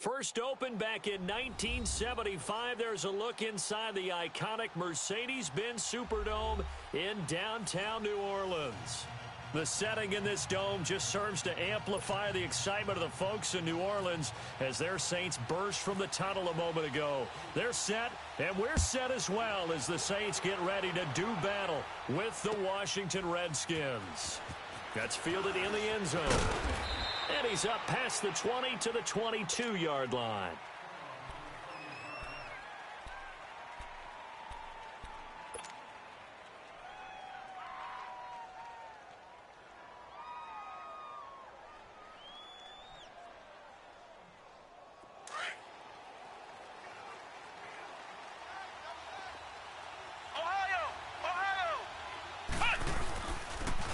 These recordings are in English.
First opened back in 1975, there's a look inside the iconic Mercedes-Benz Superdome in downtown New Orleans. The setting in this dome just serves to amplify the excitement of the folks in New Orleans as their Saints burst from the tunnel a moment ago. They're set, and we're set as well as the Saints get ready to do battle with the Washington Redskins. That's fielded in the end zone. And he's up past the 20 to the 22-yard line.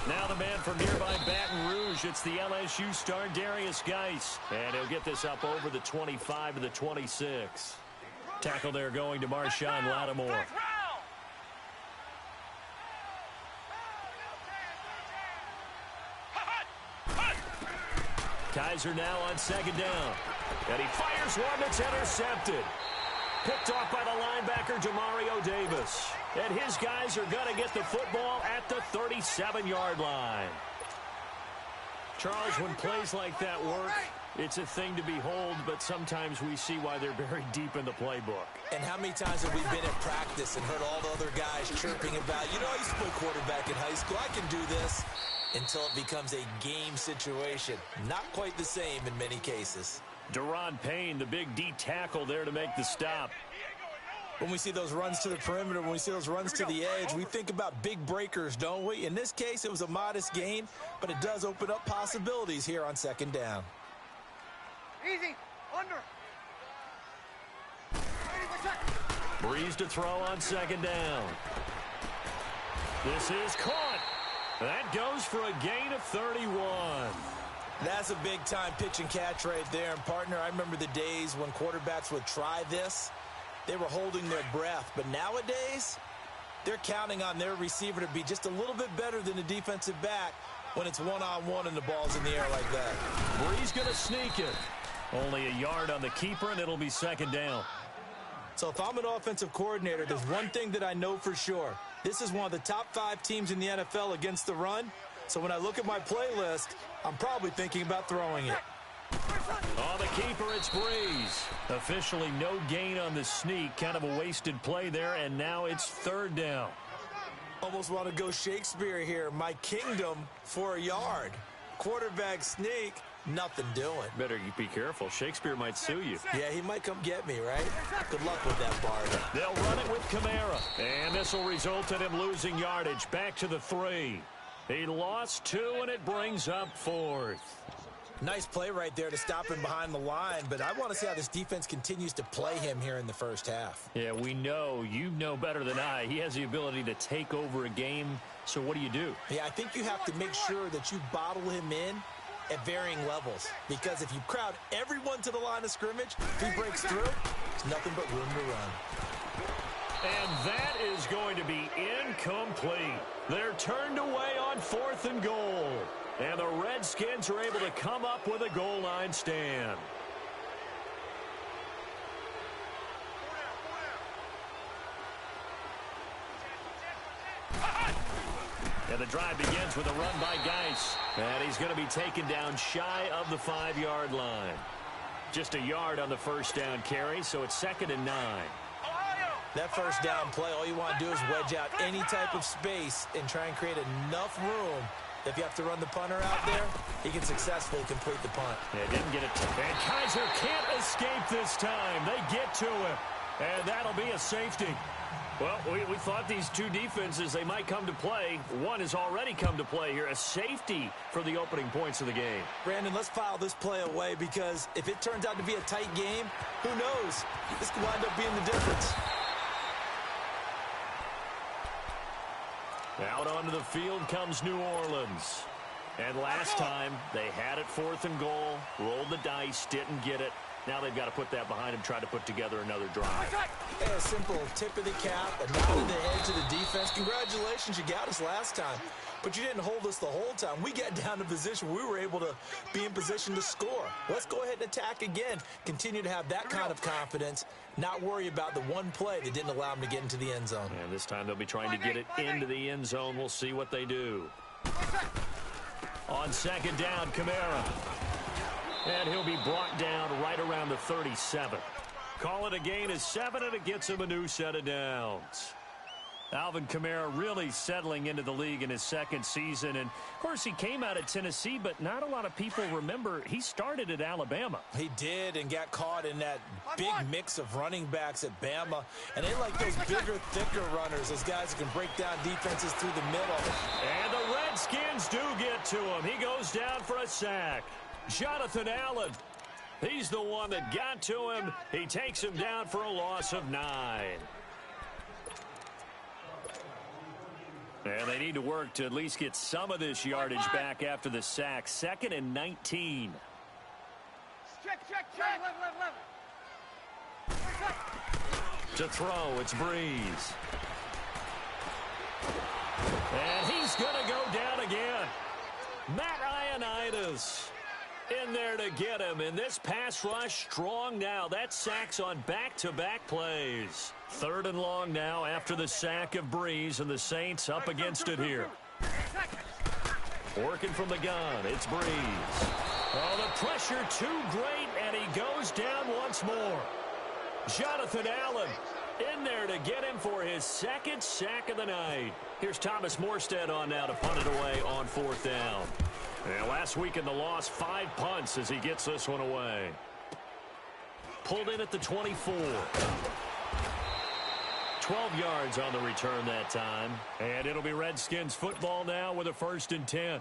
Now the man from nearby Baton Rouge, it's the LSU star Darius Geis. And he'll get this up over the 25 to the 26. Tackle there going to Marshawn Lattimore. Kaiser now on second down. And he fires one that's intercepted. Picked off by the linebacker, Demario Davis. And his guys are going to get the football at the 37-yard line. Charles, when plays like that work, it's a thing to behold, but sometimes we see why they're very deep in the playbook. And how many times have we been at practice and heard all the other guys chirping about, you know, I used to play quarterback in high school, I can do this, until it becomes a game situation. Not quite the same in many cases. Deron Payne, the big D tackle there to make the stop. When we see those runs to the perimeter, when we see those runs to the edge, we think about big breakers, don't we? In this case, it was a modest gain, but it does open up possibilities here on second down. Easy, under. Breeze to throw on second down. This is caught. That goes for a gain of 31. That's a big-time pitch and catch right there. And, partner, I remember the days when quarterbacks would try this. They were holding their breath. But nowadays, they're counting on their receiver to be just a little bit better than the defensive back when it's one-on-one and the ball's in the air like that. Breeze going to sneak it. Only a yard on the keeper, and it'll be second down. So if I'm an offensive coordinator, there's one thing that I know for sure. This is one of the top 5 teams in the NFL against the run. So when I look at my playlist, I'm probably thinking about throwing it. On the keeper, it's Breeze. Officially no gain on the sneak. Kind of a wasted play there, and now it's third down. Almost want to go Shakespeare here. My kingdom for a yard. Quarterback sneak, nothing doing. Better be careful. Shakespeare might sue you. Yeah, he might come get me, right? Good luck with that, Bard. They'll run it with Kamara. And this will result in him losing yardage. Back to the 3. He lost 2, and it brings up 4th. Nice play right there to stop him behind the line, but I want to see how this defense continues to play him here in the first half. Yeah, we know. You know better than I. He has the ability to take over a game, so what do you do? Yeah, I think you have to make sure that you bottle him in at varying levels, because if you crowd everyone to the line of scrimmage, if he breaks through, there's nothing but room to run. And that is going to be incomplete. They're turned away on 4th and goal. And the Redskins are able to come up with a goal line stand. And the drive begins with a run by Geis. And he's going to be taken down shy of the 5-yard line. Just a yard on the first down carry, so it's 2nd and 9. That first down play, all you want to do is wedge out any type of space and try and create enough room. If you have to run the punter out there, he can successfully complete the punt. Yeah, didn't get it. And Kaiser can't escape this time. They get to him. And that'll be a safety. Well, we thought these two defenses, they might come to play. One has already come to play here. A safety for the opening points of the game. Brandon, let's file this play away, because if it turns out to be a tight game, who knows? This could wind up being the difference. Out onto the field comes New Orleans. And last time, they had it 4th and goal, rolled the dice, didn't get it. Now they've got to put that behind them, try to put together another drive. Hey, a simple tip of the cap, a nod of the head to the defense. Congratulations, you got us last time. But you didn't hold us the whole time. We got down to position. We were able to be in position to score. Let's go ahead and attack again. Continue to have that kind of confidence. Not worry about the one play that didn't allow them to get into the end zone. And this time they'll be trying to get it into the end zone. We'll see what they do. On 2nd down, Kamara. And he'll be brought down right around the 37. Call it a gain of 7, and it gets him a new set of downs. Alvin Kamara really settling into the league in his 2nd season. And, of course, he came out of Tennessee, but not a lot of people remember he started at Alabama. He did, and got caught in that big mix of running backs at Bama. And they like those bigger, thicker runners, those guys who can break down defenses through the middle. And the Redskins do get to him. He goes down for a sack. Jonathan Allen, he's the one that got to him. He takes him down for a loss of 9. And they need to work to at least get some of this yardage back after the sack. 2nd and 19. Check. To throw, it's Breeze. And he's going to go down again. Matt Ioannidis in there to get him. And this pass rush strong now. That sack's on back-to-back plays. 3rd and long now after the sack of Breeze, and the Saints up against it here. Working from the gun, it's Breeze. Oh, the pressure too great, and he goes down once more. Jonathan Allen in there to get him for his 2nd sack of the night. Here's Thomas Morstead on now to punt it away on 4th down. And last week in the loss, 5 punts as he gets this one away. Pulled in at the 24. 12 yards on the return that time. And it'll be Redskins football now with a 1st and 10.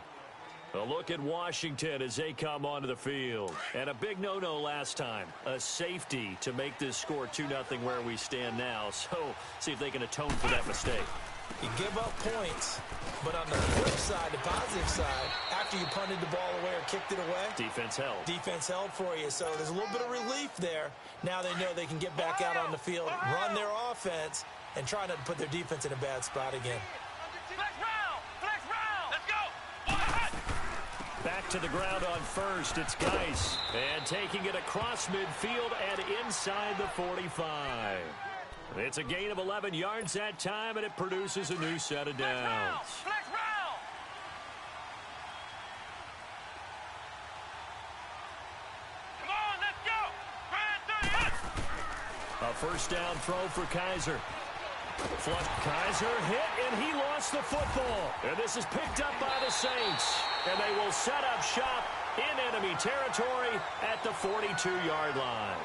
A look at Washington as they come onto the field. And a big no-no last time. A safety to make this score 2-0 where we stand now. So see if they can atone for that mistake. You give up points, but on the flip side, the positive side, after you punted the ball away or kicked it away, defense held. Defense held for you, so there's a little bit of relief there. Now they know they can get back out on the field, run their offense, and try not to put their defense in a bad spot again. Flex round. Let's go. Back to the ground on 1st, it's Geis. And taking it across midfield and inside the 45. It's a gain of 11 yards that time, and it produces a new set of downs. Flex round. Come on, let's go. A 1st down throw for Kaiser. Kaiser hit, and he lost the football. And this is picked up by the Saints. And they will set up shop in enemy territory at the 42-yard line.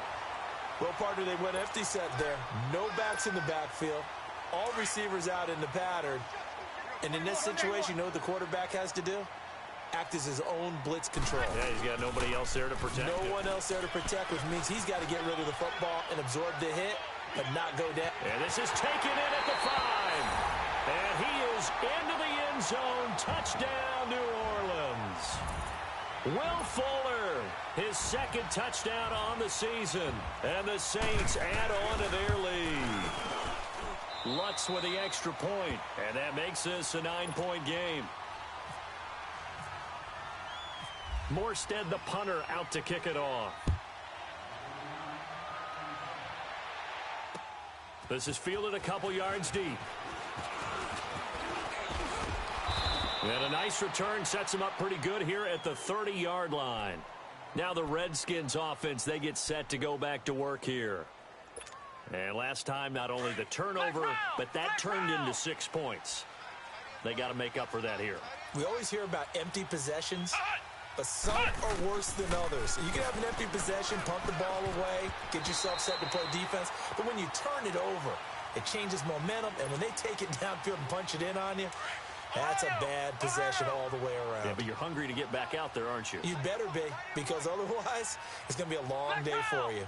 Well, partner, they went empty set there. No backs in the backfield. All receivers out in the pattern. And in this situation, you know what the quarterback has to do? Act as his own blitz control. Yeah, he's got nobody else there to protect him. No one else there to protect, which means he's got to get rid of the football and absorb the hit, but not go down. And this is taken in at the 5. And he is into the end zone. Touchdown, New Orleans. Will Fuller, his 2nd touchdown on the season. And the Saints add on to their lead. Lutz with the extra point. And that makes this a 9-point game. Morstead, the punter, out to kick it off. This is fielded a couple yards deep. And a nice return sets him up pretty good here at the 30-yard line. Now the Redskins offense, they get set to go back to work here. And last time, not only the turnover, but that turned into 6 points. They got to make up for that here. We always hear about empty possessions, but some are worse than others. You can have an empty possession, pump the ball away, get yourself set to play defense, but when you turn it over, it changes momentum, and when they take it downfield and punch it in on you, that's a bad possession all the way around. Yeah, but you're hungry to get back out there, aren't you? You better be, because otherwise, it's going to be a long day for you.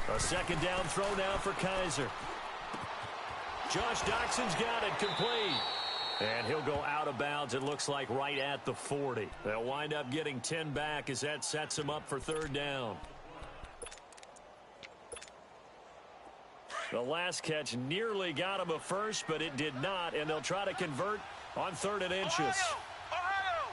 A 2nd down throw now for Kaiser. Josh Doxson's got it complete. And he'll go out of bounds, it looks like, right at the 40. They'll wind up getting 10 back as that sets them up for third down. The last catch nearly got him a first, but it did not, and they'll try to convert on 3rd and inches. Ohio!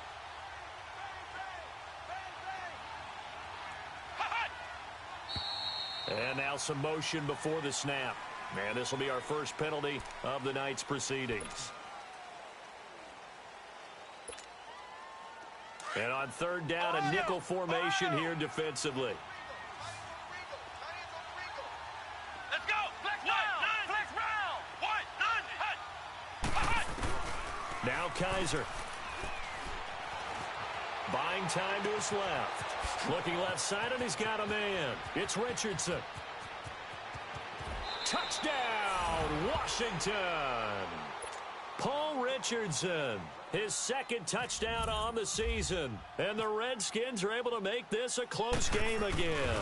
And now some motion before the snap. And this will be our first penalty of the night's proceedings. And on 3rd down, a nickel formation here defensively. Let's go! Flex round! Flex round! Now Kaiser. Buying time to his left. Looking left side, and he's got a man. It's Richardson. Touchdown, Washington! Paul Richardson, his 2nd touchdown on the season. And the Redskins are able to make this a close game again.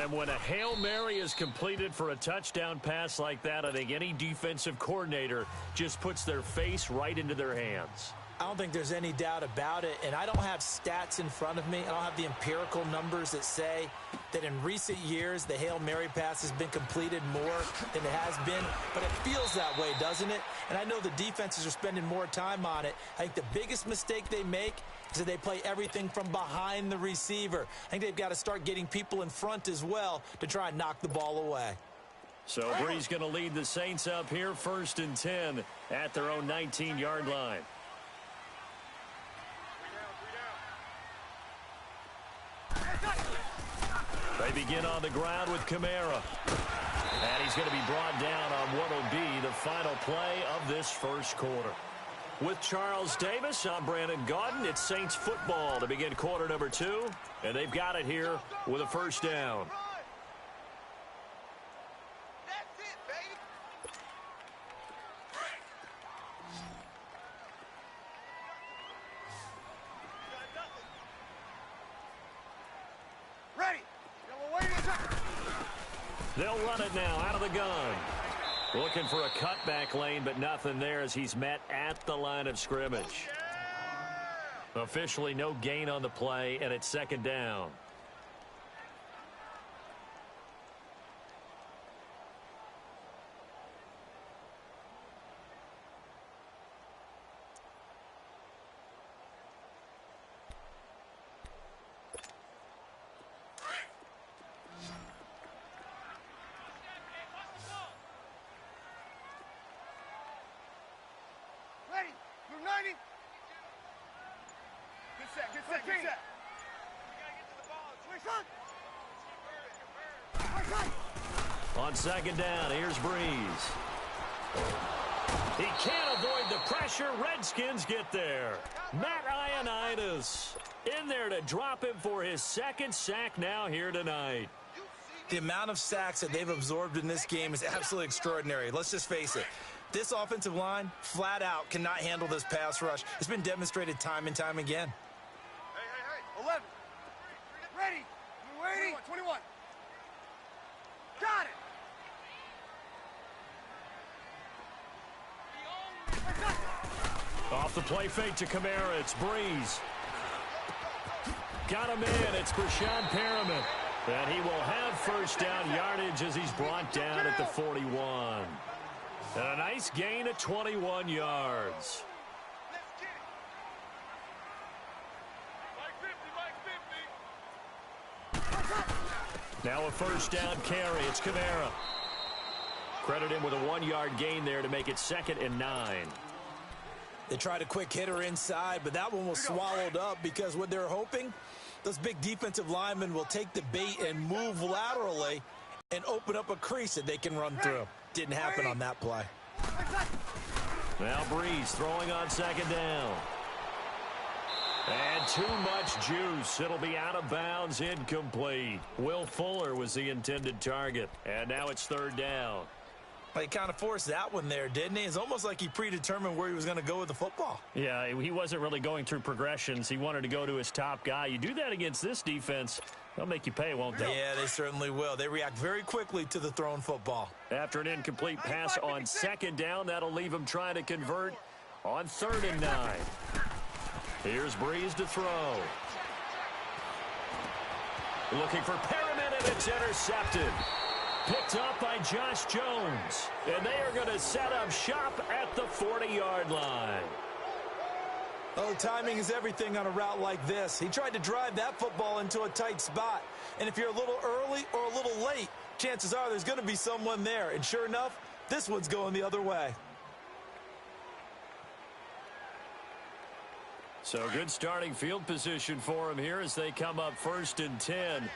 And when a Hail Mary is completed for a touchdown pass like that, I think any defensive coordinator just puts their face right into their hands. I don't think there's any doubt about it, and I don't have stats in front of me. I don't have the empirical numbers that say that in recent years the Hail Mary pass has been completed more than it has been, but it feels that way, doesn't it? And I know the defenses are spending more time on it. I think the biggest mistake they make is that they play everything from behind the receiver. I think they've got to start getting people in front as well to try and knock the ball away. So Bree's going to lead the Saints up here, 1st and 10 at their own 19-yard line. They begin on the ground with Kamara. And he's going to be brought down on what will be the final play of this first quarter. With Charles Davis, I'm Brandon Gaudin. It's Saints football to begin quarter number 2. And they've got it here with a first down. That's it, baby! Ready! They'll run it now out of the gun. Looking for a cutback lane, but nothing there as he's met at the line of scrimmage. Officially no gain on the play, and it's 2nd down. Ready! Move 90! Good set, good set, good set. On 2nd down, here's Breeze. He can't avoid the pressure. Redskins get there. Matt Ioannidis in there to drop him for his 2nd sack now here tonight. The amount of sacks that they've absorbed in this game is absolutely extraordinary. Let's just face it. This offensive line, flat out, cannot handle this pass rush. It's been demonstrated time and time again. Hey. 11. Ready. Ready. 21. Got it. Off the play fake to Kamara, it's Breeze. Got him in, it's Brashad Perriman. And he will have first down yardage as he's brought down at the 41. And a nice gain of 21 yards. Let's get it. Mike 50. Now a first down carry, it's Kamara. Credit him with a 1-yard gain there to make it 2nd and 9. They tried a quick hitter inside, but that one was swallowed up because what they're hoping, those big defensive linemen will take the bait and move laterally and open up a crease that they can run through. Didn't happen on that play. Now Breeze throwing on 2nd down. And too much juice. It'll be out of bounds, incomplete. Will Fuller was the intended target. And now it's 3rd down. He kind of forced that one there, didn't he? It's almost like he predetermined where he was going to go with the football. Yeah, he wasn't really going through progressions. He wanted to go to his top guy. You do that against this defense, they'll make you pay, won't they? Yeah, they certainly will. They react very quickly to the thrown football. After an incomplete pass on second down, that'll leave him trying to convert on 3rd and 9. Here's Breeze to throw. Looking for Perriman, and it's intercepted. Picked up by Josh Jones. And they are going to set up shop at the 40-yard line. Oh, timing is everything on a route like this. He tried to drive that football into a tight spot. And if you're a little early or a little late, chances are there's going to be someone there. And sure enough, this one's going the other way. So good starting field position for him here as they come up 1st and 10.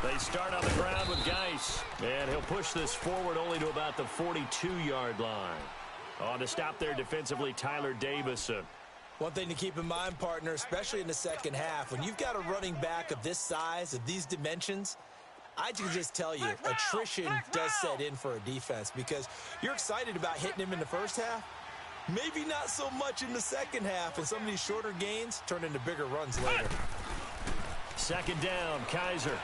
They start on the ground with Geis, and he'll push this forward only to about the 42-yard line. On to stop there defensively, Tyler Davison. One thing to keep in mind, partner, especially in the second half, when you've got a running back of this size, of these dimensions, I can just tell you, attrition does set in for a defense because you're excited about hitting him in the first half. Maybe not so much in the second half, and some of these shorter gains turn into bigger runs later. 2nd down, Kaiser.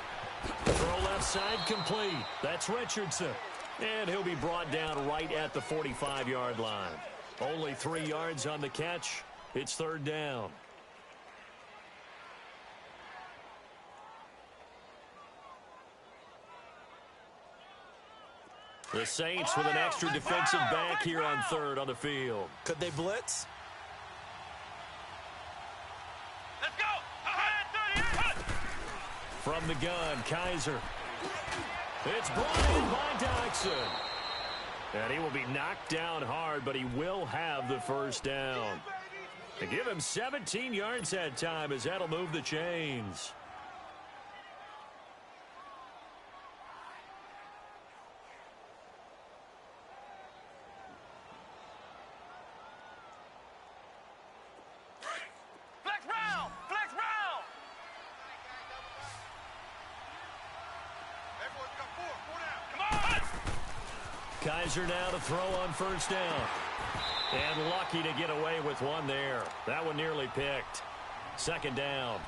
Throw left side complete. That's Richardson. And he'll be brought down right at the 45-yard line. Only 3 yards on the catch. It's 3rd down. The Saints with an extra defensive back here on 3rd on the field. Could they blitz? Let's go! From the gun, Kaiser. It's brought in by Doxson. And he will be knocked down hard, but he will have the 1st down. To give him 17 yards that time as that'll move the chains. Kaiser now to throw on 1st down. And lucky to get away with one there. That one nearly picked. 2nd down.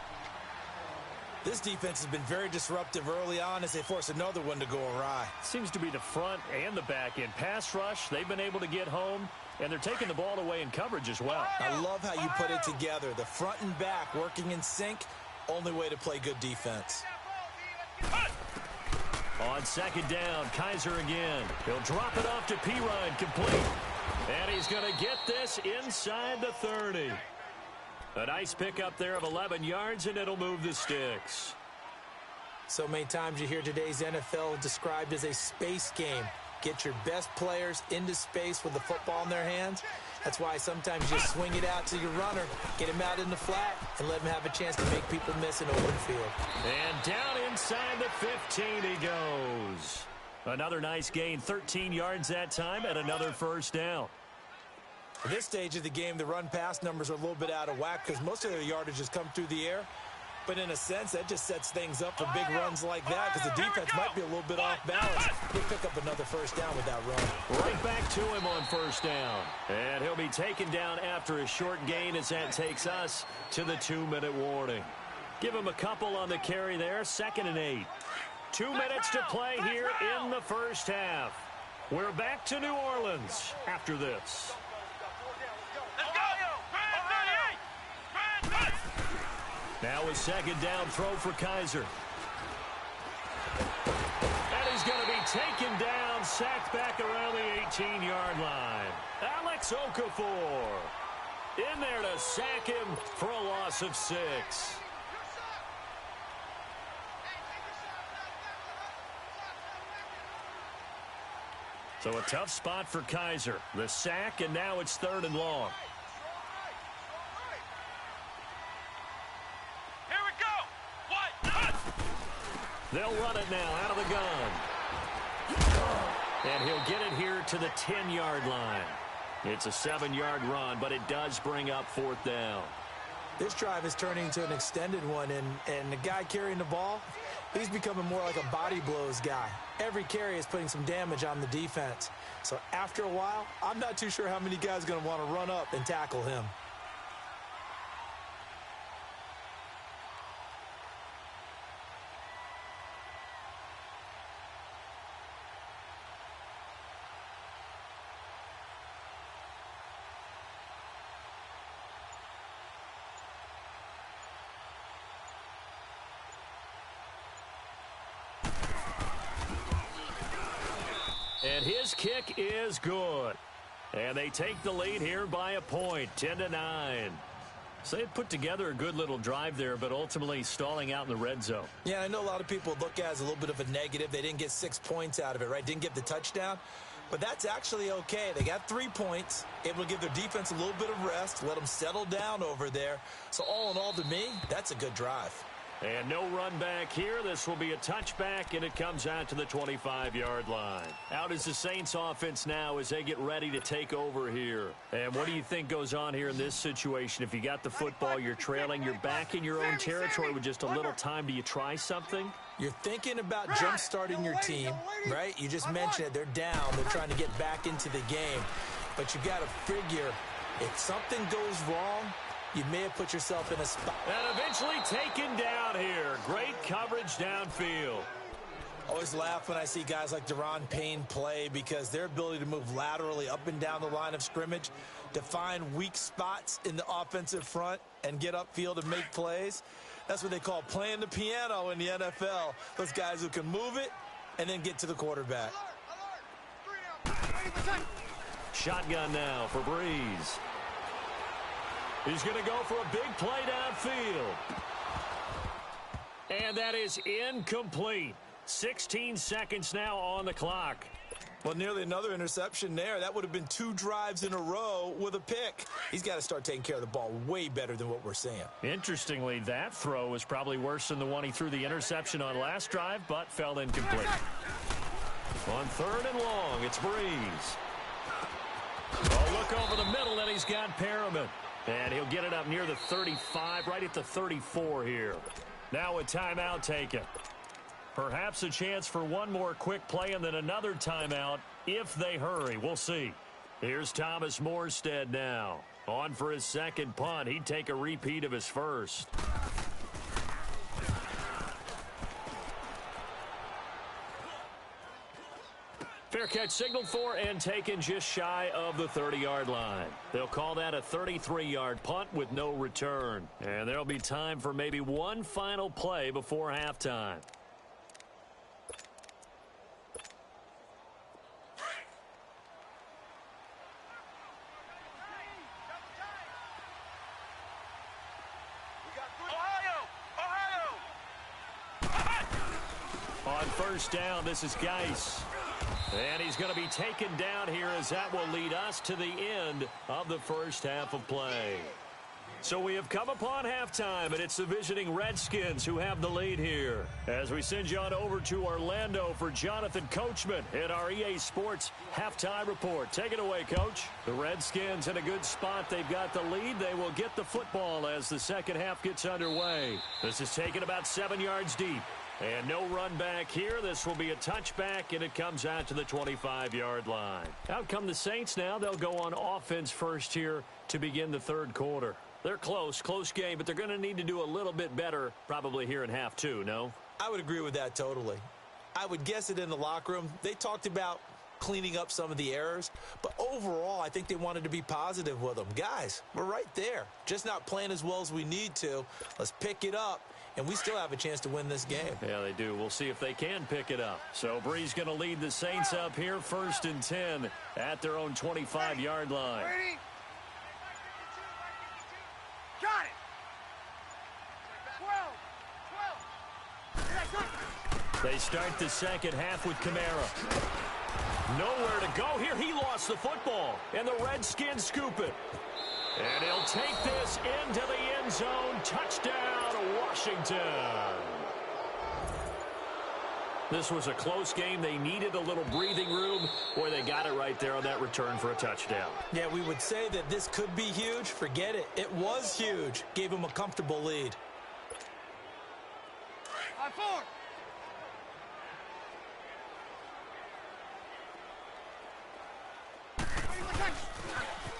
This defense has been very disruptive early on as they force another one to go awry. Seems to be the front and the back end. Pass rush, they've been able to get home, and they're taking the ball away in coverage as well. I love how you put it together. The front and back working in sync. Only way to play good defense. On 2nd down, Kaiser again. He'll drop it off to Pirine, complete. And he's going to get this inside the 30. A nice pickup there of 11 yards, and it'll move the sticks. So many times you hear today's NFL described as a space game. Get your best players into space with the football in their hands. That's why sometimes you swing it out to your runner, get him out in the flat, and let him have a chance to make people miss an open field. And down inside the 15 he goes. Another nice gain, 13 yards that time, and another 1st down. At this stage of the game, the run-pass numbers are a little bit out of whack because most of their yardage has come through the air. But in a sense, that just sets things up for big runs like that because the defense might be a little bit off balance. He'll pick up another 1st down with that run. Right back to him on 1st down. And he'll be taken down after a short gain as that takes us to the 2-minute warning. Give him a couple on the carry there, 2nd and 8. 2 minutes to play here in the 1st half. We're back to New Orleans after this. Now a 2nd down throw for Kaiser. And he's going to be taken down, sacked back around the 18-yard line. Alex Okafor in there to sack him for a loss of 6. So a tough spot for Kaiser. The sack, and now it's 3rd and long. They'll run it now out of the gun. And he'll get it here to the 10-yard line. It's a 7-yard run, but it does bring up 4th down. This drive is turning into an extended one, and the guy carrying the ball, he's becoming more like a body blows guy. Every carry is putting some damage on the defense. So after a while, I'm not too sure how many guys are going to want to run up and tackle him. And his kick is good. And they take the lead here by a point, 10-9. So they put together a good little drive there, but ultimately stalling out in the red zone. Yeah, I know a lot of people look at it as a little bit of a negative. They didn't get 6 points out of it, right? Didn't get the touchdown. But that's actually okay. They got 3 points, able to give their defense a little bit of rest, let them settle down over there. So all in all, to me, that's a good drive. And no run back here. This will be a touchback, and it comes out to the 25-yard line. Out is the Saints offense now as they get ready to take over here. And what do you think goes on here in this situation? If you got the football, you're trailing, you're back in your own territory with just a little time. Do you try something? You're thinking about jump-starting your team, right? You just mentioned it. They're down. They're trying to get back into the game. But you got to figure if something goes wrong, you may have put yourself in a spot. And eventually taken down here. Great coverage downfield. Always laugh when I see guys like Daron Payne play because their ability to move laterally up and down the line of scrimmage, to find weak spots in the offensive front and get upfield and make plays. That's what they call playing the piano in the NFL. Those guys who can move it and then get to the quarterback. Shotgun now for Breeze. He's going to go for a big play downfield. And that is incomplete. 16 seconds now on the clock. Well, nearly another interception there. That would have been 2 drives in a row with a pick. He's got to start taking care of the ball way better than what we're seeing. Interestingly, that throw was probably worse than the one he threw the interception on last drive, but fell incomplete. On 3rd and long, it's Breeze. Oh, look over the middle, and he's got Perriman. And he'll get it up near the 35, right at the 34 here. Now a timeout taken. Perhaps a chance for one more quick play and then another timeout if they hurry. We'll see. Here's Thomas Morstead now. On for his second punt. He'd take a repeat of his first. Fair catch signaled for and taken just shy of the 30-yard line. They'll call that a 33-yard punt with no return. And there'll be time for maybe one final play before halftime. On first down, this is Geis. And he's going to be taken down here as that will lead us to the end of the first half of play. So we have come upon halftime, and it's the visiting Redskins who have the lead here. As we send you on over to Orlando for Jonathan Coachman in our EA Sports Halftime Report. Take it away, Coach. The Redskins in a good spot. They've got the lead. They will get the football as the second half gets underway. This is taken about 7 yards deep. And no run back here. This will be a touchback, and it comes out to the 25-yard line. Out come the Saints now. They'll go on offense first here to begin the third quarter. They're close game, but they're going to need to do a little bit better probably here in half two, no? I would agree with that totally. I would guess it in the locker room. They talked about cleaning up some of the errors, but overall, I think they wanted to be positive with them. Guys, we're right there. Just not playing as well as we need to. Let's pick it up. And we still have a chance to win this game. Yeah, they do. We'll see if they can pick it up. So Breeze going to lead the Saints up here, 1st and 10 at their own 25-yard line. Got it. 12. They start the second half with Kamara. Nowhere to go here. He lost the football, and the Redskins scoop it. And he'll take this into the end zone. Touchdown, Washington. This was a close game. They needed a little breathing room. Boy, they got it right there on that return for a touchdown. Yeah, we would say that this could be huge. Forget it. It was huge. Gave them a comfortable lead. 5-4.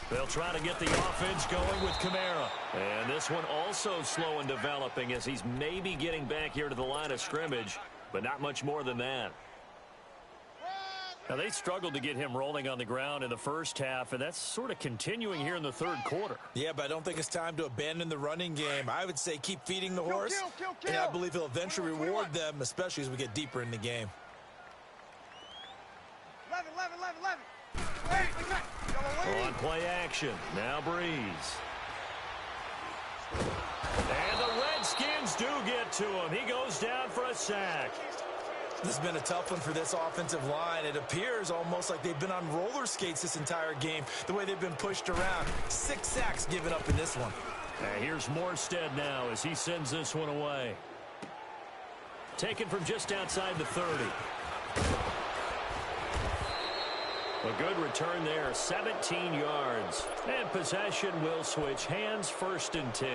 They'll try to get the offense going with Kamara. And this one also slow in developing as he's maybe getting back here to the line of scrimmage, but not much more than that. Now, they struggled to get him rolling on the ground in the first half, and that's sort of continuing here in the third quarter. Yeah, but I don't think it's time to abandon the running game. I would say keep feeding the horse, kill. and I believe he'll eventually reward them, especially as we get deeper in the game. 11. Hey, On play action, now Breeze. And the Redskins do get to him. He goes down for a sack. This has been a tough one for this offensive line. It appears almost like they've been on roller skates this entire game, the way they've been pushed around. 6 sacks given up in this one. Here's Morstead now as he sends this one away. Taken from just outside the 30. A good return there, 17 yards. And possession will switch hands, 1st and 10.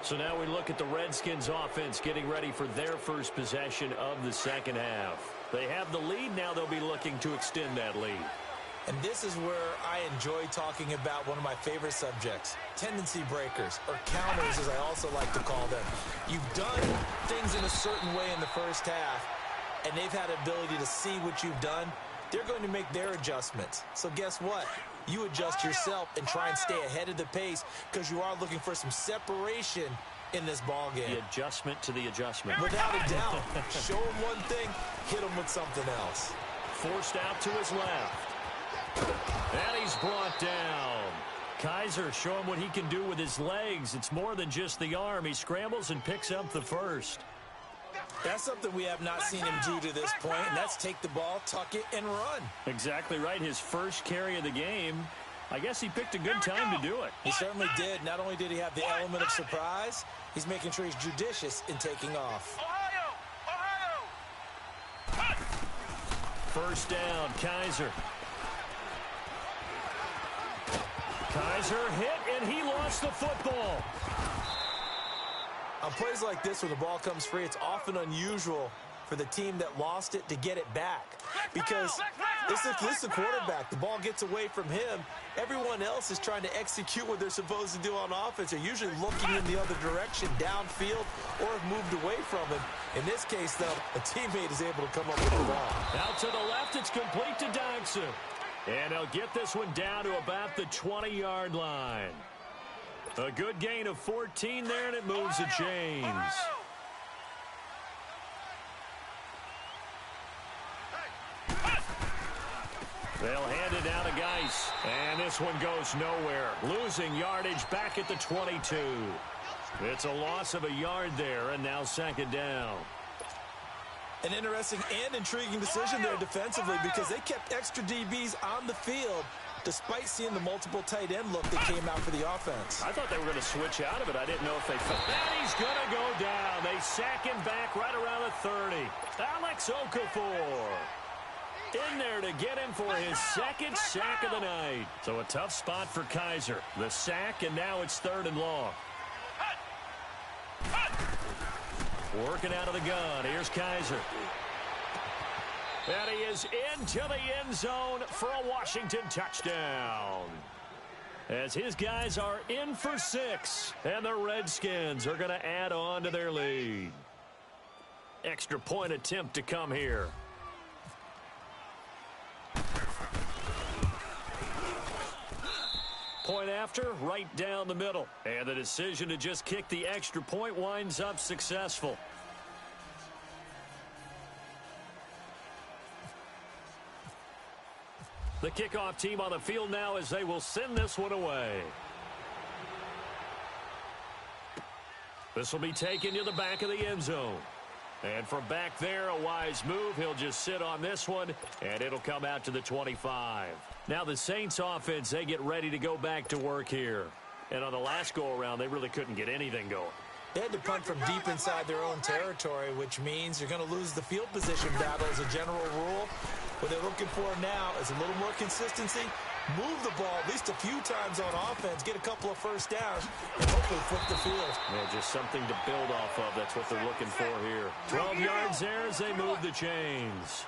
So now we look at the Redskins offense getting ready for their first possession of the second half. They have the lead. Now they'll be looking to extend that lead. And this is where I enjoy talking about one of my favorite subjects, tendency breakers, or counters as I also like to call them. You've done things in a certain way in the first half, and they've had ability to see what you've done. They're going to make their adjustments. So guess what? You adjust yourself and try and stay ahead of the pace because you are looking for some separation in this ball game. The adjustment to the adjustment. Without a doubt. Show him one thing, hit him with something else. Forced out to his left. And he's brought down. Kaiser showing what he can do with his legs. It's more than just the arm. He scrambles and picks up the first. That's something we have not seen him do to this point, and that's take the ball, tuck it, and run. Exactly right. His first carry of the game. I guess he picked a good time to do it. He certainly did. Not only did he have the element of surprise, he's making sure he's judicious in taking off. First down, Kaiser. Kaiser hit, and he lost the football. On plays like this where the ball comes free, it's often unusual for the team that lost it to get it back. Because this is the quarterback. The ball gets away from him. Everyone else is trying to execute what they're supposed to do on offense. They're usually looking in the other direction, downfield, or have moved away from him. In this case, though, a teammate is able to come up with the ball. Out to the left, it's complete to Dodson. And they'll get this one down to about the 20-yard line. A good gain of 14 there, and it moves the chains. They'll hand it down to Geis. And this one goes nowhere. Losing yardage back at the 22. It's a loss of a yard there, and now 2nd down. An interesting and intriguing decision there defensively because they kept extra DBs on the field despite seeing the multiple tight end look that came out for the offense. I thought they were going to switch out of it. I didn't know if they felt. And he's going to go down. They sack him back right around the 30. Alex Okafor in there to get him for his 2nd sack of the night. So a tough spot for Kaiser. The sack, and now it's 3rd and long. Working out of the gun. Here's Kaiser. And he is into the end zone for a Washington touchdown. As his guys are in for 6. And the Redskins are going to add on to their lead. Extra point attempt to come here. Point after, right down the middle. And the decision to just kick the extra point winds up successful. The kickoff team on the field now as they will send this one away. This will be taken to the back of the end zone. And from back there, a wise move. He'll just sit on this one, and it'll come out to the 25. Now the Saints offense, they get ready to go back to work here. And on the last go-around, they really couldn't get anything going. They had to punt from deep inside their own territory, which means you're going to lose the field position battle as a general rule. What they're looking for now is a little more consistency, move the ball at least a few times on offense, get a couple of first downs, and hopefully flip the field. Yeah, just something to build off of. That's what they're looking for here. 12 yards there as they move the chains.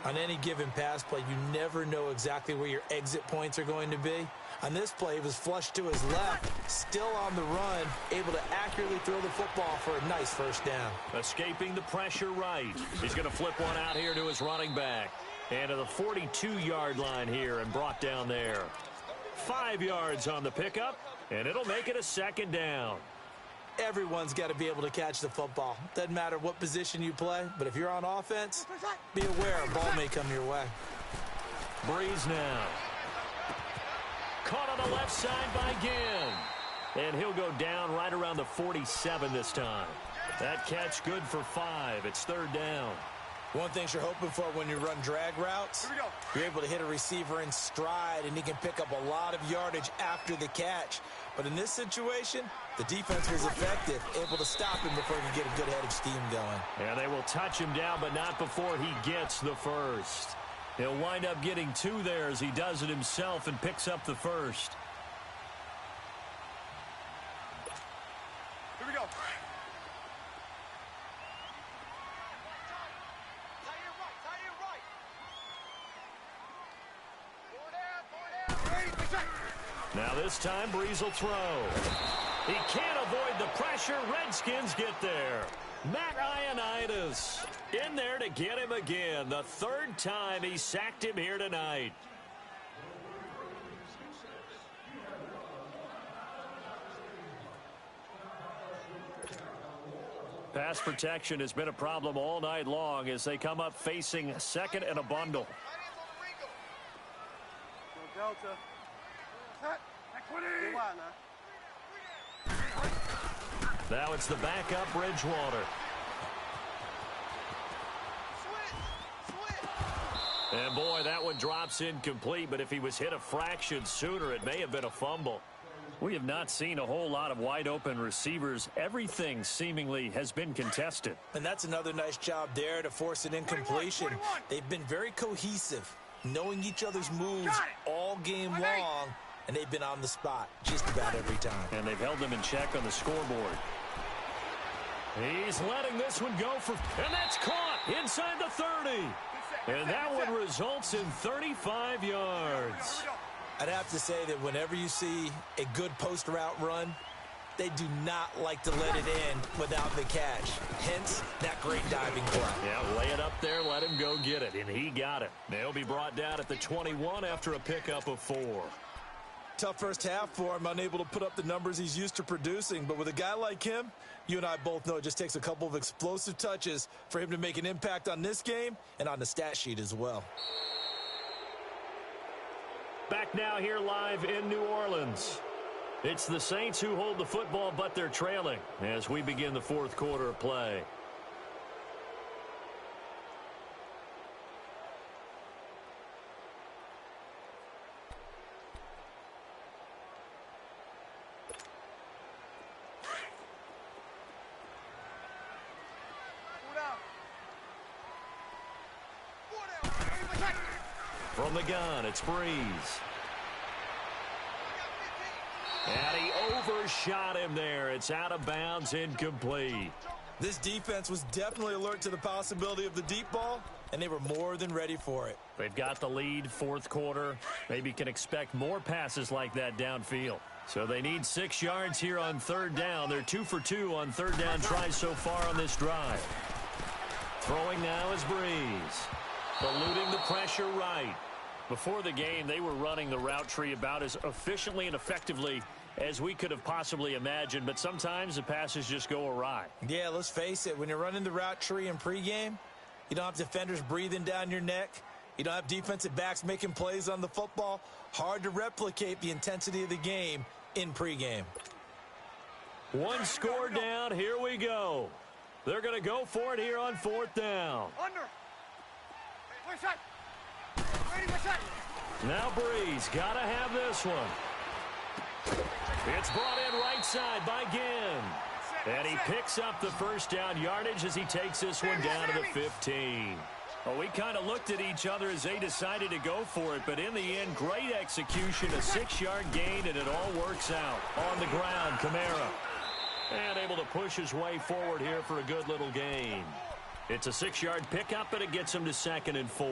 On any given pass play, you never know exactly where your exit points are going to be. On this play, he was flushed to his left, still on the run, able to accurately throw the football for a nice first down. Escaping the pressure right. He's going to flip one out here to his running back. And to the 42-yard line here and brought down there. 5 yards on the pickup, and it'll make it a second down. Everyone's got to be able to catch the football. Doesn't matter what position you play, but if you're on offense, be aware a ball may come your way. Breeze now. Caught on the left side by Ginn. And he'll go down right around the 47 this time. That catch good for 5. It's third down. One thing you're hoping for when you run drag routes, you're able to hit a receiver in stride, and he can pick up a lot of yardage after the catch. But in this situation, the defense was effective, able to stop him before he could get a good head of steam going. Yeah, they will touch him down, but not before he gets the first. He'll wind up getting 2 there as he does it himself and picks up the first. Here we go. Now this time, Breeze will throw. He can't avoid the pressure. Redskins get there. Matt Ioannidis in there to get him again. The third time he sacked him here tonight. Pass protection has been a problem all night long as they come up facing second and a bundle. Delta. Now it's the backup Bridgewater. And boy, that one drops incomplete, but if he was hit a fraction sooner, it may have been a fumble. We have not seen a whole lot of wide open receivers. Everything seemingly has been contested. And that's another nice job there to force an incompletion. They've been very cohesive, knowing each other's moves all game long, and they've been on the spot just about every time. And they've held them in check on the scoreboard. He's letting this one go for, and that's caught inside the 30. And that one results in 35 yards. I'd have to say that whenever you see a good post route run, they do not like to let it in without the catch. Hence, that great diving play. Yeah, lay it up there, let him go get it, and he got it. They'll be brought down at the 21 after a pickup of 4. Tough first half for him, unable to put up the numbers he's used to producing. But with a guy like him, you and I both know it just takes a couple of explosive touches for him to make an impact on this game and on the stat sheet as well. Back now here live in New Orleans. It's the Saints who hold the football, but they're trailing as we begin the fourth quarter of play. From the gun, it's Breeze. And he overshot him there. It's out of bounds, incomplete. This defense was definitely alert to the possibility of the deep ball, and they were more than ready for it. They've got the lead, fourth quarter. Maybe can expect more passes like that downfield. So they need 6 yards here on third down. They're 2 for 2 on third down tries so far on this drive. Throwing now is Breeze. Eluding the pressure right. Before the game, they were running the route tree about as efficiently and effectively as we could have possibly imagined, but sometimes the passes just go awry. Yeah, let's face it. When you're running the route tree in pregame, you don't have defenders breathing down your neck. You don't have defensive backs making plays on the football. Hard to replicate the intensity of the game in pregame. One score down. Here we go. They're going to go for it here on fourth down. Under. Where's that? Where's that? Now Breeze got to have this one. It's brought in right side by Ginn. And he picks up the first down yardage as he takes this one down to the 15. Well, we kind of looked at each other as they decided to go for it, but in the end, great execution, a 6-yard gain, and it all works out. On the ground, Kamara. And able to push his way forward here for a good little gain. It's a 6-yard pickup, and it gets him to 2nd and 4.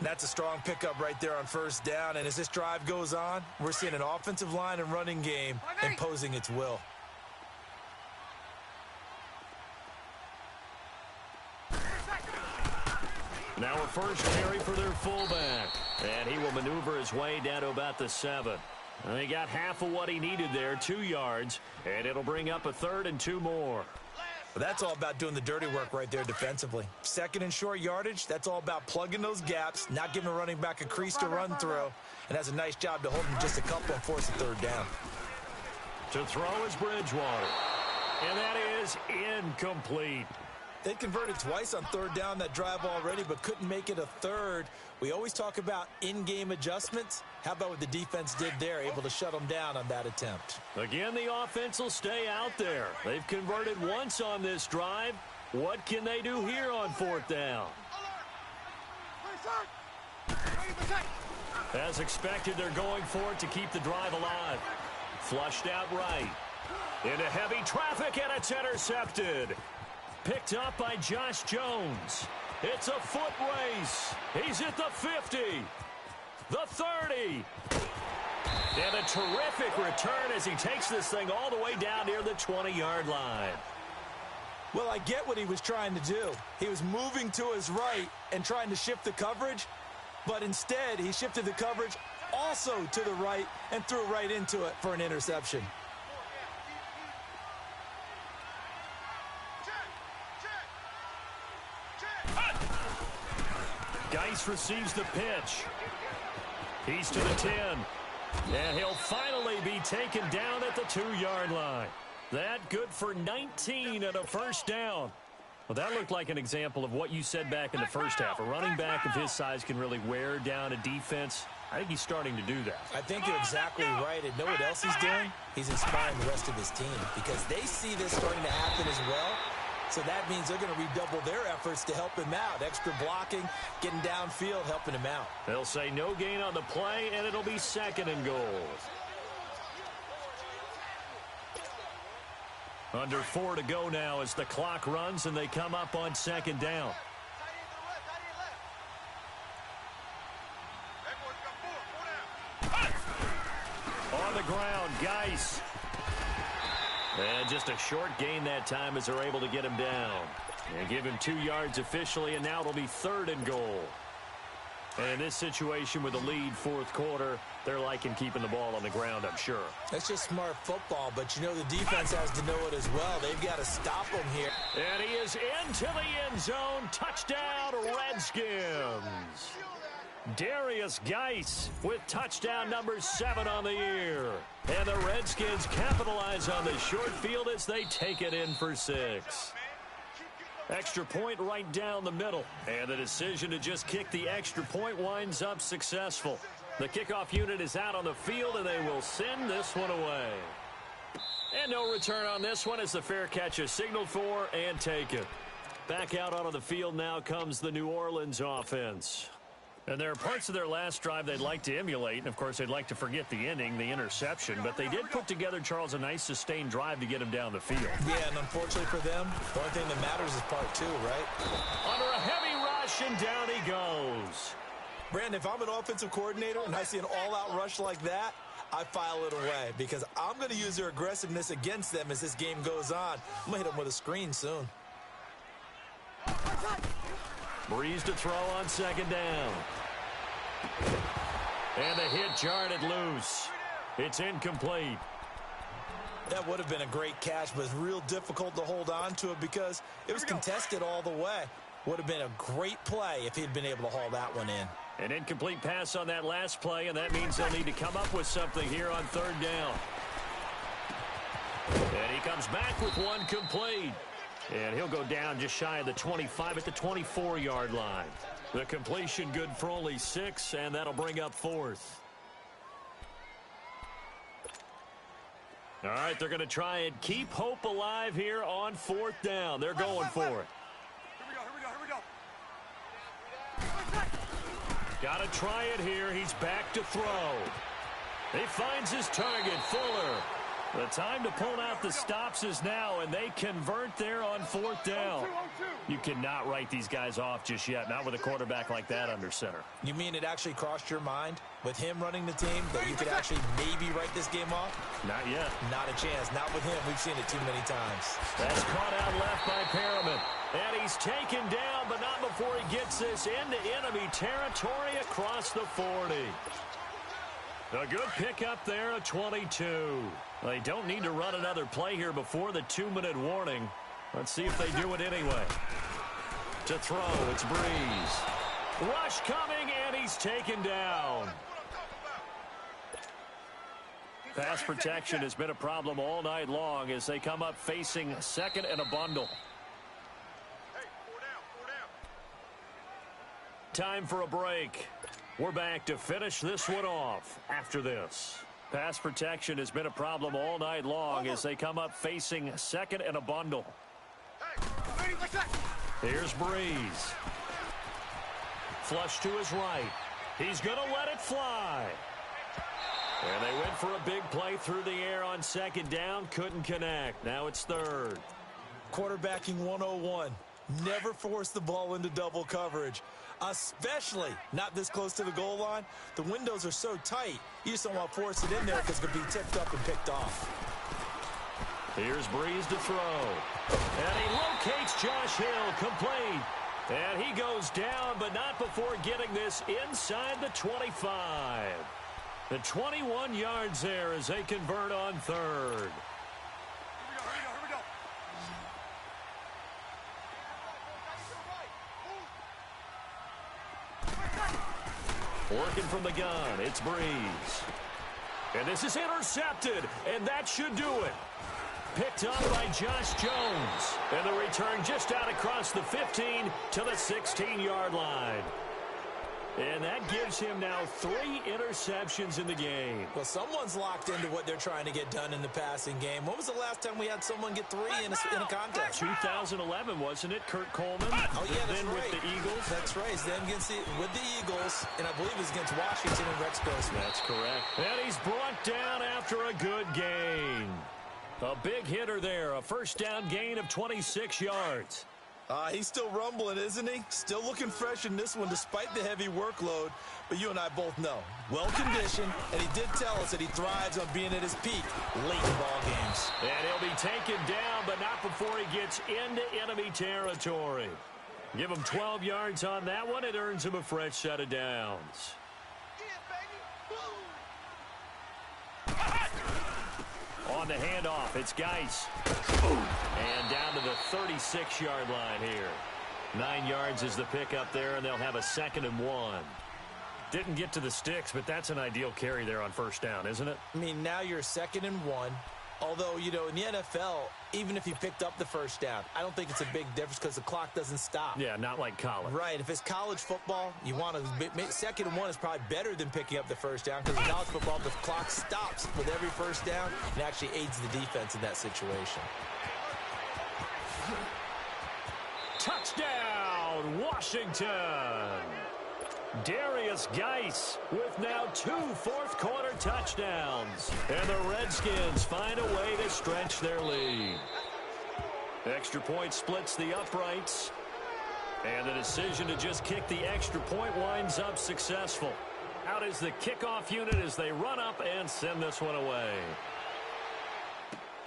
That's a strong pickup right there on first down, and as this drive goes on, we're seeing an offensive line and running game imposing its will. Now a first carry for their fullback. And he will maneuver his way down to about the 7. And he got half of what he needed there, 2 yards. And it'll bring up a 3rd and 2 more. Well, that's all about doing the dirty work right there defensively. 2nd and short yardage, that's all about plugging those gaps, not giving a running back a crease to run through. And has a nice job to hold him just a couple and force a 3rd down. To throw is Bridgewater. And that is incomplete. They converted twice on 3rd down that drive already, but couldn't make it a 3rd. We always talk about in-game adjustments. How about what the defense did there, able to shut them down on that attempt? Again, the offense will stay out there. They've converted once on this drive. What can they do here on 4th down? As expected, they're going for it to keep the drive alive. Flushed out right. Into heavy traffic, and it's intercepted. Picked up by Josh Jones. It's a foot race. He's at the 50. The 30. And a terrific return as he takes this thing all the way down near the 20-yard line. Well, I get what he was trying to do. He was moving to his right and trying to shift the coverage, but instead he shifted the coverage also to the right and threw right into it for an interception. Geis receives the pitch. He's to the 10. And he'll finally be taken down at the 2-yard line. That good for 19 and a first down. Well, that looked like an example of what you said back in the first half. A running back of his size can really wear down a defense. I think he's starting to do that. I think you're exactly right. And know what else he's doing? He's inspiring the rest of his team because they see this starting to happen as well. So that means they're going to redouble their efforts to help him out. Extra blocking, getting downfield, helping him out. They'll say no gain on the play, and it'll be 2nd and goal. Under 4 to go now as the clock runs, and they come up on 2nd down. On the ground, Geis. And just a short gain that time as they're able to get him down. And give him 2 yards officially, and now it'll be 3rd and goal. And in this situation with the lead 4th quarter, they're liking keeping the ball on the ground, I'm sure. That's just smart football, but you know the defense has to know it as well. They've got to stop him here. And he is into the end zone. Touchdown, Redskins. Darius Geis with touchdown number 7 on the year. And the Redskins capitalize on the short field as they take it in for 6. Extra point right down the middle. And the decision to just kick the extra point winds up successful. The kickoff unit is out on the field, and they will send this one away. And no return on this one as the fair catch is signaled for and taken. Back out onto the field now comes the New Orleans offense. And there are parts of their last drive they'd like to emulate. And, of course, they'd like to forget the ending, the interception. But they did put together, Charles, a nice sustained drive to get him down the field. Yeah, and unfortunately for them, the only thing that matters is part 2, right? Under a heavy rush, and down he goes. Brandon, if I'm an offensive coordinator and I see an all-out rush like that, I file it away because I'm going to use their aggressiveness against them as this game goes on. I'm going to hit them with a screen soon. Breeze to throw on 2nd down. And the hit jarred it loose. It's incomplete. That would have been a great catch, but it's real difficult to hold on to it because it was contested all the way. Would have been a great play if he'd been able to haul that one in. An incomplete pass on that last play, and that means they'll need to come up with something here on 3rd down. And he comes back with one complete. And he'll go down just shy of the 25 at the 24-yard line. The completion good for only 6, and that'll bring up 4th. All right, they're going to try and keep hope alive here on 4th down. They're going for it. Here we go. Got to try it here. He's back to throw. He finds his target, Fuller. The time to pull out the stops is now, and they convert there on 4th down. You cannot write these guys off just yet, not with a quarterback like that under center. You mean it actually crossed your mind with him running the team that you could actually maybe write this game off? Not yet. Not a chance. Not with him. We've seen it too many times. That's caught out left by Perriman. And he's taken down, but not before he gets this into enemy territory across the 40. A good pickup there, a 22. They don't need to run another play here before the 2-minute warning. Let's see if they do it anyway. To throw, it's Breeze. Rush coming, and he's taken down. Pass protection has been a problem all night long as they come up facing 2nd and a bundle. Time for a break. We're back to finish this one off after this. Pass protection has been a problem all night long as they come up facing 2nd and a bundle. Here's Breeze. Flush to his right. He's going to let it fly. And they went for a big play through the air on 2nd down. Couldn't connect. Now it's 3rd. Quarterbacking 101. Never force the ball into double coverage, especially not this close to the goal line. The windows are so tight, you just don't want to force it in there because it could be tipped up and picked off. Here's Breeze to throw. And he locates Josh Hill, complete. And he goes down, but not before getting this inside the 25. The 21 yards there as they convert on 3rd. Working from the gun, it's Breeze. And this is intercepted, and that should do it. Picked up by Josh Jones. And the return just out across the 15 to the 16-yard line. And that gives him now 3 interceptions in the game. Well, someone's locked into what they're trying to get done in the passing game. When was the last time we had someone get 3 in a contest? 2011, wasn't it? Kurt Coleman. Oh, yeah, that's then right. with the Eagles. That's right. Then with the Eagles, and I believe it was against Washington and Rex Grossman. That's correct. And he's brought down after a good gain. A big hitter there. A first down gain of 26 yards. He's still rumbling, isn't he? Still looking fresh in this one despite the heavy workload. But you and I both know, well-conditioned, and he did tell us that he thrives on being at his peak late in ball games. And he'll be taken down, but not before he gets into enemy territory. Give him 12 yards on that one. It earns him a fresh set of downs. On the handoff, it's Geis. And down to the 36-yard line here. 9 yards is the pickup there, and they'll have a 2nd and 1. Didn't get to the sticks, but that's an ideal carry there on first down, isn't it? I mean, now you're 2nd and 1. Although, you know, in the NFL, even if you picked up the first down, I don't think it's a big difference because the clock doesn't stop. Yeah, not like college. Right. If it's college football, you want to 2nd and 1 is probably better than picking up the first down because in college football, the clock stops with every first down and actually aids the defense in that situation. Touchdown, Washington! Darius Geis with now 2 fourth-quarter touchdowns. And the Redskins find a way to stretch their lead. Extra point splits the uprights. And the decision to just kick the extra point winds up successful. Out is the kickoff unit as they run up and send this one away.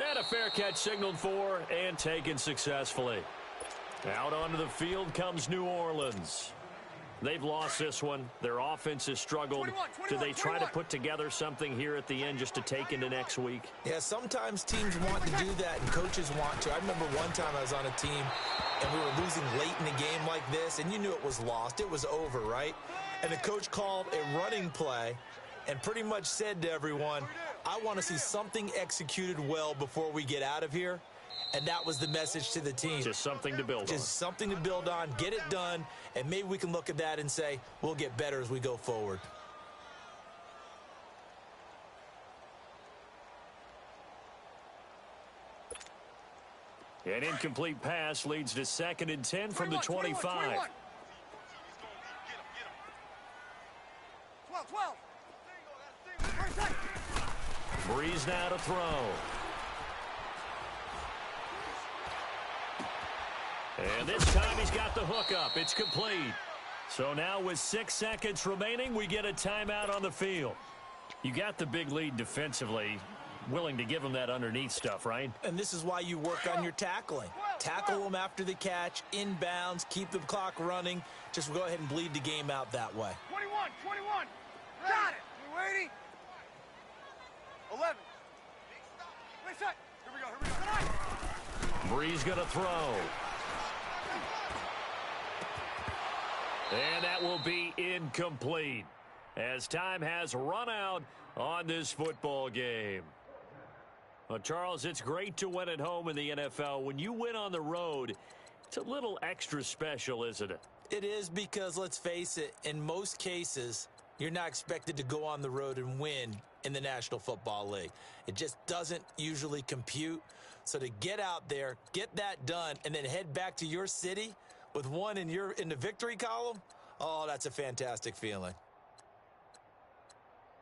And a fair catch signaled for and taken successfully. Out onto the field comes New Orleans. They've lost this one. Their offense has struggled. Do they try to put together something here at the end just to take into next week? Yeah, sometimes teams want to do that and coaches want to. I remember one time I was on a team and we were losing late in the game like this, and you knew it was lost. It was over, right? And the coach called a running play and pretty much said to everyone, I want to see something executed well before we get out of here. And that was the message to the team. Just something to build on. Just something to build on, get it done, and maybe we can look at that and say, we'll get better as we go forward. An incomplete pass leads to 2nd and 10 from the 25. 12. 12. Breeze now to throw. And this time he's got the hook up. It's complete. So now with 6 seconds remaining, we get a timeout on the field. You got the big lead defensively. Willing to give them that underneath stuff, right? And this is why you work on your tackling. Tackle them after the catch, inbounds, keep the clock running. Just go ahead and bleed the game out that way. 21. Got it. You ready? 11. Wait a sec. Here we go. Breeze going to throw. And that will be incomplete as time has run out on this football game. Well, Charles, it's great to win at home in the NFL. When you win on the road, it's a little extra special, isn't it? It is because, let's face it, in most cases, you're not expected to go on the road and win in the National Football League. It just doesn't usually compute. So to get out there, get that done, and then head back to your city with one in the victory column, oh, that's a fantastic feeling.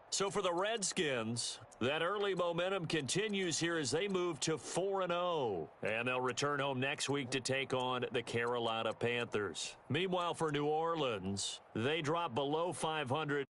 So for the Redskins, that early momentum continues here as they move to 4-0. And they'll return home next week to take on the Carolina Panthers. Meanwhile, for New Orleans, they drop below 500.